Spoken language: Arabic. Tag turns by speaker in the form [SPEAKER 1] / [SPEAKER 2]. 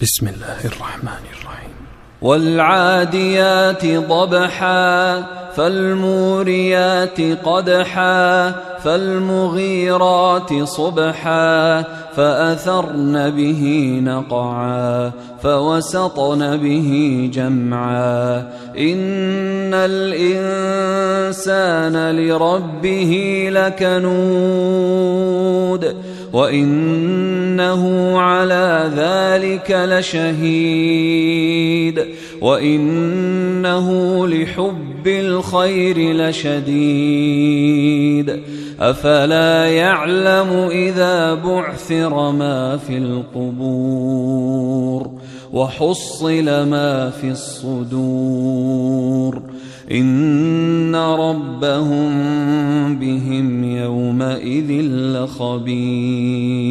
[SPEAKER 1] بسم الله الرحمن الرحيم.
[SPEAKER 2] والعاديات ضبحا فالموريات قدحا فالمغيرات صبحا فأثرن به نقعا فوسطن به جمعا إن الإنسان لربه لكنود وإنه على ذلك لشهيد وإنه لحب الخير لشديد أفلا يعلم إذا بعثر ما في القبور وحصل ما في الصدور إن ربهم بهم يومئذ لخبير.